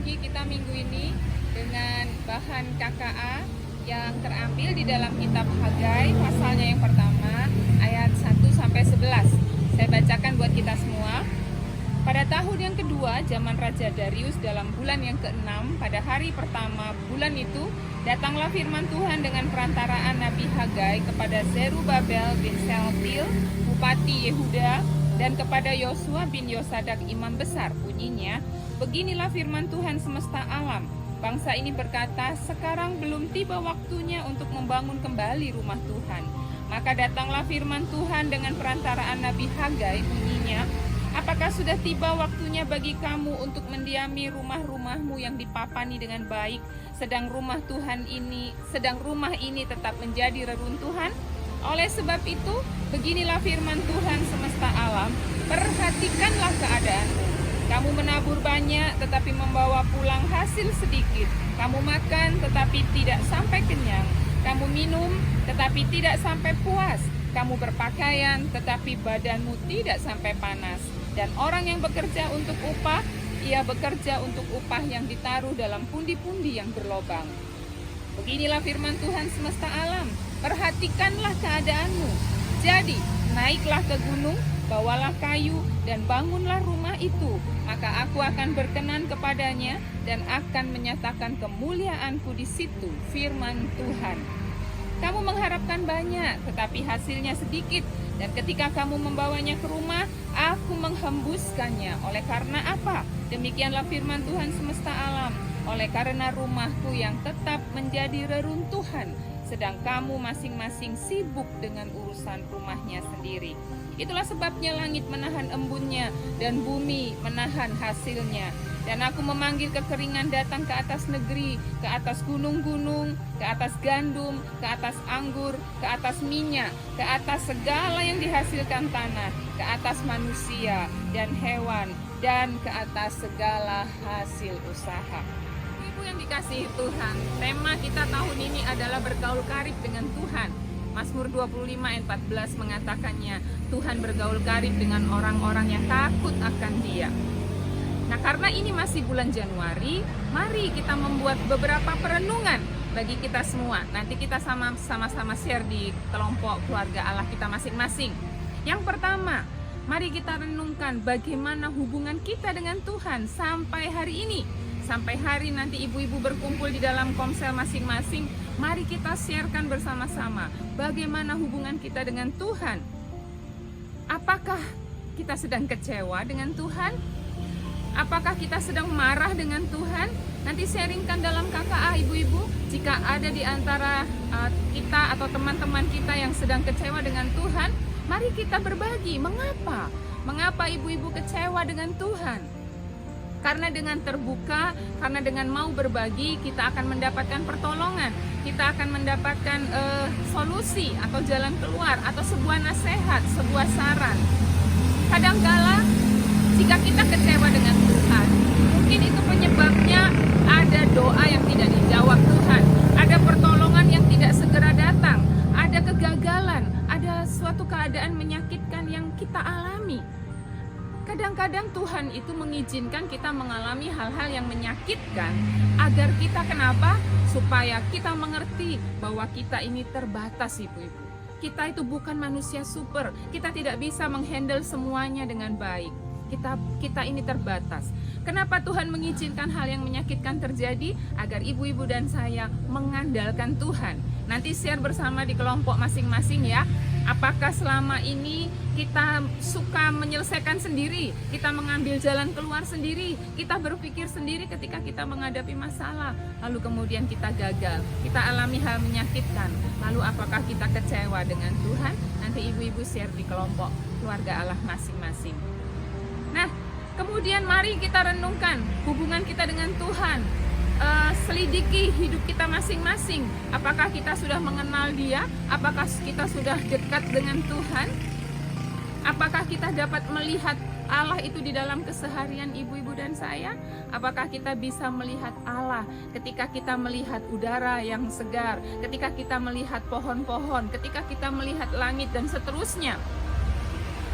lagi kita minggu ini dengan bahan KKA yang terambil di dalam kitab Hagai, pasalnya yang pertama, ayat 1-11. Saya bacakan buat kita semua. Pada tahun yang kedua, zaman Raja Darius dalam bulan yang ke-6, pada hari pertama bulan itu, datanglah firman Tuhan dengan perantaraan Nabi Hagai kepada Zerubabel bin Shealtiel, Bupati Yehuda, dan kepada Yosua bin Yosadak, imam besar. Bunyinya, beginilah firman Tuhan semesta alam. Bangsa ini berkata, sekarang belum tiba waktunya untuk membangun kembali rumah Tuhan. Maka datanglah firman Tuhan dengan perantaraan Nabi Hagai, bunyinya, apakah sudah tiba waktunya bagi kamu untuk mendiami rumah-rumahmu yang dipapani dengan baik, sedang rumah ini tetap menjadi reruntuhan? Oleh sebab itu, beginilah firman Tuhan semesta alam, perhatikanlah keadaanmu. Kamu menabur banyak tetapi membawa pulang hasil sedikit. Kamu makan tetapi tidak sampai kenyang. Kamu minum tetapi tidak sampai puas. Kamu berpakaian tetapi badanmu tidak sampai panas. Dan orang yang bekerja untuk upah, ia bekerja untuk upah yang ditaruh dalam pundi-pundi yang berlobang. Beginilah firman Tuhan semesta alam, perhatikanlah keadaanmu. Jadi, naiklah ke gunung, bawalah kayu, dan bangunlah rumah itu. Maka aku akan berkenan kepadanya, dan akan menyatakan kemuliaanku di situ, firman Tuhan. Kamu mengharapkan banyak, tetapi hasilnya sedikit. Dan ketika kamu membawanya ke rumah, aku menghembuskannya. Oleh karena apa? Demikianlah firman Tuhan semesta alam. Oleh karena rumahku yang tetap menjadi reruntuhan, sedang kamu masing-masing sibuk dengan urusan rumahnya sendiri. Itulah sebabnya langit menahan embunnya dan bumi menahan hasilnya. Dan aku memanggil kekeringan datang ke atas negeri, ke atas gunung-gunung, ke atas gandum, ke atas anggur, ke atas minyak, ke atas segala yang dihasilkan tanah, ke atas manusia dan hewan, dan ke atas segala hasil usaha. Ibu yang dikasihi Tuhan, tema kita tahun ini adalah bergaul karib dengan Tuhan. Mazmur 25 ayat 14 mengatakannya, Tuhan bergaul karib dengan orang-orang yang takut akan Dia. Nah, karena ini masih bulan Januari, mari kita membuat beberapa perenungan bagi kita semua. Nanti kita sama-sama share di kelompok keluarga Allah kita masing-masing. Yang pertama, mari kita renungkan bagaimana hubungan kita dengan Tuhan sampai hari ini. Sampai hari nanti ibu-ibu berkumpul di dalam komsel masing-masing, mari kita sharekan bersama-sama bagaimana hubungan kita dengan Tuhan. Apakah kita sedang kecewa dengan Tuhan? Apakah kita sedang marah dengan Tuhan? Nanti sharingkan dalam KKA ibu-ibu. Jika ada di antara kita atau teman-teman kita yang sedang kecewa dengan Tuhan, mari kita berbagi. Mengapa? Mengapa ibu-ibu kecewa dengan Tuhan? Karena dengan terbuka, karena dengan mau berbagi, kita akan mendapatkan pertolongan. Kita akan mendapatkan solusi atau jalan keluar, atau sebuah nasihat, sebuah saran. Kadangkala jika kita kecewa dengan Tuhan, mungkin itu penyebabnya ada doa yang tidak dijawab Tuhan, ada pertolongan yang tidak segera datang, ada kegagalan, ada suatu keadaan menyakitkan yang kita alami. Kadang-kadang Tuhan itu mengizinkan kita mengalami hal-hal yang menyakitkan agar kita kenapa? Supaya kita mengerti bahwa kita ini terbatas, ibu-ibu. Kita itu bukan manusia super, kita tidak bisa menghandle semuanya dengan baik. Kita ini terbatas. Kenapa Tuhan mengizinkan hal yang menyakitkan terjadi? Agar ibu-ibu dan saya mengandalkan Tuhan. Nanti share bersama di kelompok masing-masing ya. Apakah selama ini kita suka menyelesaikan sendiri? Kita mengambil jalan keluar sendiri? Kita berpikir sendiri ketika kita menghadapi masalah? Lalu kemudian kita gagal, kita alami hal menyakitkan. Lalu apakah kita kecewa dengan Tuhan? Nanti ibu-ibu share di kelompok keluarga Allah masing-masing. Nah, kemudian mari kita renungkan hubungan kita dengan Tuhan. Selidiki hidup kita masing-masing. Apakah kita sudah mengenal Dia? Apakah kita sudah dekat dengan Tuhan? Apakah kita dapat melihat Allah itu di dalam keseharian ibu-ibu dan saya? Apakah kita bisa melihat Allah ketika kita melihat udara yang segar, ketika kita melihat pohon-pohon, ketika kita melihat langit dan seterusnya?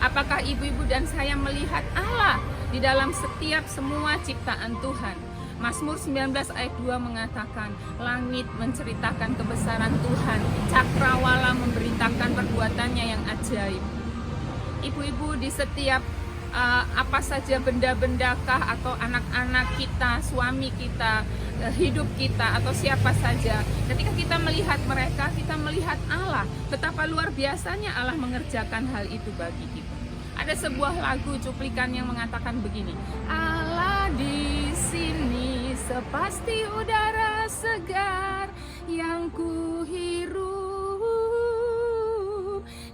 Apakah ibu-ibu dan saya melihat Allah di dalam setiap semua ciptaan Tuhan? Mazmur 19 ayat 2 mengatakan, langit menceritakan kebesaran Tuhan, cakrawala memberitakan perbuatannya yang ajaib. Ibu-ibu, di setiap apa saja benda-bendakah atau anak-anak kita, suami kita, hidup kita, atau siapa saja, ketika kita melihat mereka, kita melihat Allah. Betapa luar biasanya Allah mengerjakan hal itu bagi kita. Ada sebuah lagu cuplikan yang mengatakan begini, Allah di sini sepasti udara segar yang kuhirup,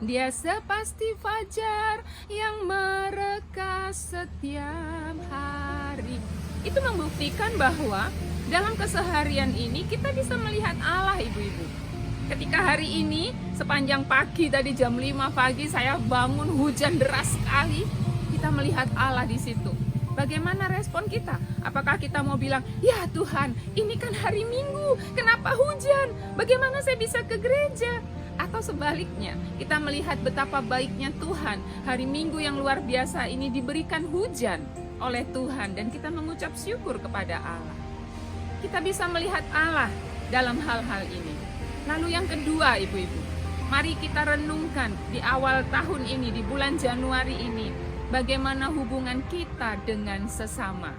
Dia sepasti fajar yang mereka setiap hari. Itu membuktikan bahwa dalam keseharian ini kita bisa melihat Allah, ibu-ibu. Ketika hari ini sepanjang pagi, tadi jam 5 pagi saya bangun, hujan deras sekali, kita melihat Allah di situ. Bagaimana respon kita? Apakah kita mau bilang, ya Tuhan, ini kan hari Minggu, kenapa hujan? Bagaimana saya bisa ke gereja? Atau sebaliknya, kita melihat betapa baiknya Tuhan, hari Minggu yang luar biasa ini diberikan hujan oleh Tuhan, dan kita mengucap syukur kepada Allah. Kita bisa melihat Allah dalam hal-hal ini. Lalu yang kedua, ibu-ibu, mari kita renungkan di awal tahun ini, di bulan Januari ini, bagaimana hubungan kita dengan sesama.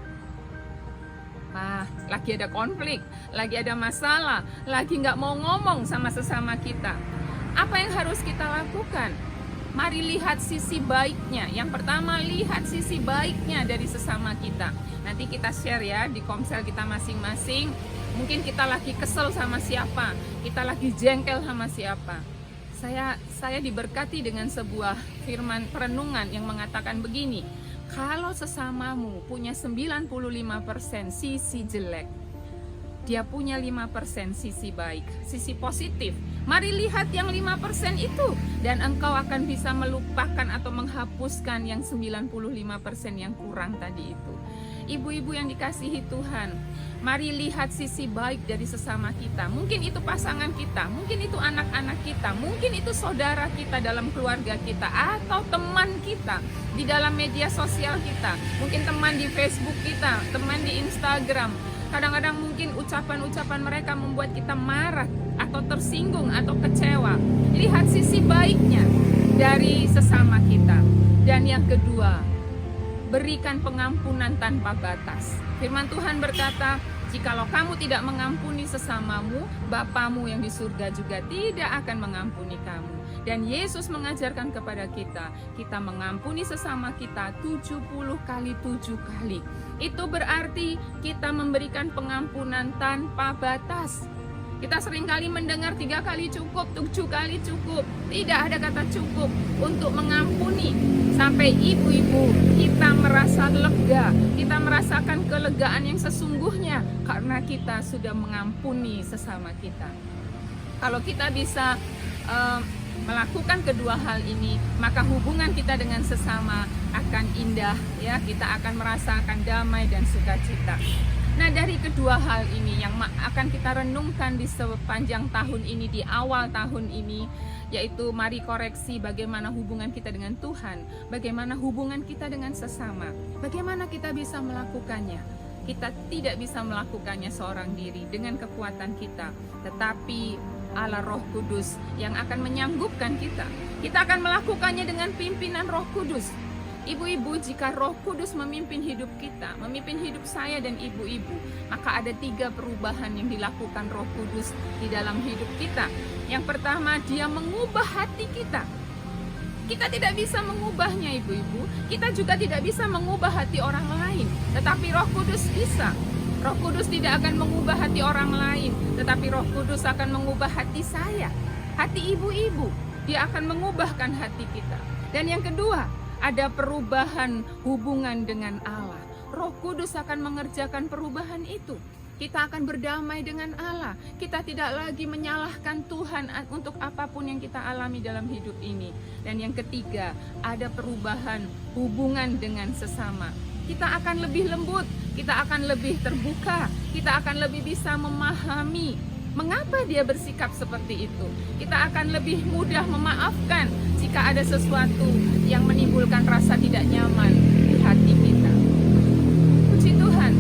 Lagi ada konflik, lagi ada masalah, lagi nggak mau ngomong sama sesama kita. Apa yang harus kita lakukan? Mari lihat sisi baiknya. Yang pertama, lihat sisi baiknya dari sesama kita. Nanti kita share ya di komsel kita masing-masing. Mungkin kita lagi kesel sama siapa, kita lagi jengkel sama siapa. Saya diberkati dengan sebuah firman perenungan yang mengatakan begini, kalau sesamamu punya 95% sisi jelek, dia punya 5% sisi baik, sisi positif. Mari lihat yang 5% itu, dan engkau akan bisa melupakan atau menghapuskan yang 95% yang kurang tadi itu. Ibu-ibu yang dikasihi Tuhan, mari lihat sisi baik dari sesama kita. Mungkin itu pasangan kita, mungkin itu anak-anak kita, mungkin itu saudara kita dalam keluarga kita, atau teman kita di dalam media sosial kita. Mungkin teman di Facebook kita, teman di Instagram. Kadang-kadang mungkin ucapan-ucapan mereka membuat kita marah atau tersinggung atau kecewa. Lihat sisi baiknya dari sesama kita. Dan yang kedua, berikan pengampunan tanpa batas. Firman Tuhan berkata, jikalau kamu tidak mengampuni sesamamu, Bapamu yang di surga juga tidak akan mengampuni kamu. Dan Yesus mengajarkan kepada kita mengampuni sesama kita 70 kali 7 kali. Itu berarti kita memberikan pengampunan tanpa batas. Kita seringkali mendengar 3 kali cukup, 7 kali cukup. Tidak ada kata cukup untuk mengampuni. Sampai ibu-ibu kita merasa lega, kita merasakan kelegaan yang sesungguhnya karena kita sudah mengampuni sesama kita. Kalau kita bisa melakukan kedua hal ini, maka hubungan kita dengan sesama akan indah, ya. Kita akan merasakan damai dan sukacita. Nah, dari kedua hal ini yang akan kita renungkan di sepanjang tahun ini, di awal tahun ini, yaitu mari koreksi bagaimana hubungan kita dengan Tuhan, bagaimana hubungan kita dengan sesama, bagaimana kita bisa melakukannya. Kita tidak bisa melakukannya seorang diri dengan kekuatan kita, tetapi Allah Roh Kudus yang akan menyanggupkan kita. Kita akan melakukannya dengan pimpinan Roh Kudus. Ibu-ibu, jika Roh Kudus memimpin hidup kita, memimpin hidup saya dan ibu-ibu, maka ada 3 perubahan yang dilakukan Roh Kudus di dalam hidup kita. Yang pertama, Dia mengubah hati kita. Kita tidak bisa mengubahnya, ibu-ibu. Kita juga tidak bisa mengubah hati orang lain, tetapi Roh Kudus bisa. Roh Kudus tidak akan mengubah hati orang lain, tetapi Roh Kudus akan mengubah hati saya, hati ibu-ibu. Dia akan mengubahkan hati kita. Dan yang kedua, ada perubahan hubungan dengan Allah. Roh Kudus akan mengerjakan perubahan itu. Kita akan berdamai dengan Allah. Kita tidak lagi menyalahkan Tuhan untuk apapun yang kita alami dalam hidup ini. Dan yang ketiga, ada perubahan hubungan dengan sesama. Kita akan lebih lembut, kita akan lebih terbuka, kita akan lebih bisa memahami mengapa dia bersikap seperti itu. Kita akan lebih mudah memaafkan jika ada sesuatu yang menimbulkan rasa tidak nyaman di hati kita. Puji Tuhan.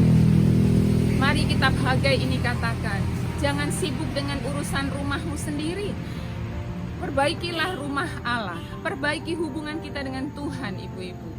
Hagai ini katakan, jangan sibuk dengan urusan rumahmu sendiri. Perbaikilah rumah Allah, perbaiki hubungan kita dengan Tuhan, ibu-ibu,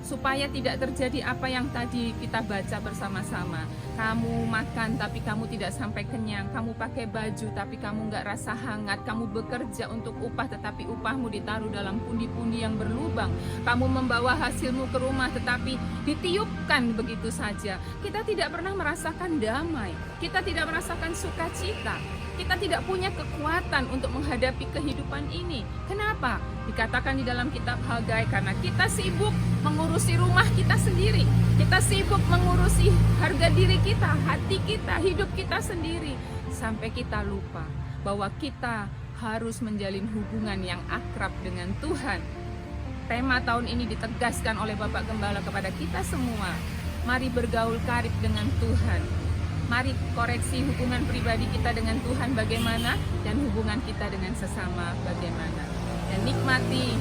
supaya tidak terjadi apa yang tadi kita baca bersama-sama. Kamu makan tapi kamu tidak sampai kenyang, kamu pakai baju tapi kamu nggak rasa hangat, kamu bekerja untuk upah tetapi upahmu ditaruh dalam pundi-pundi yang berlubang, kamu membawa hasilmu ke rumah tetapi ditiupkan begitu saja. Kita tidak pernah merasakan damai, kita tidak merasakan sukacita, kita tidak punya kekuatan untuk menghadapi kehidupan ini. Kenapa? Dikatakan di dalam kitab Hagai, karena kita sibuk mengurusi rumah kita sendiri, kita sibuk mengurusi harga diri kita, hati kita, hidup kita sendiri, sampai kita lupa bahwa kita harus menjalin hubungan yang akrab dengan Tuhan. Tema tahun ini ditegaskan oleh Bapak Gembala kepada kita semua. Mari bergaul karib dengan Tuhan. Mari koreksi hubungan pribadi kita dengan Tuhan bagaimana, dan hubungan kita dengan sesama bagaimana. Dan nikmati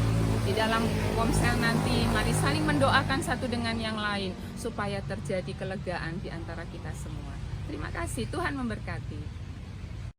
di dalam komsel nanti, mari saling mendoakan satu dengan yang lain supaya terjadi kelegaan di antara kita semua. Terima kasih, Tuhan memberkati.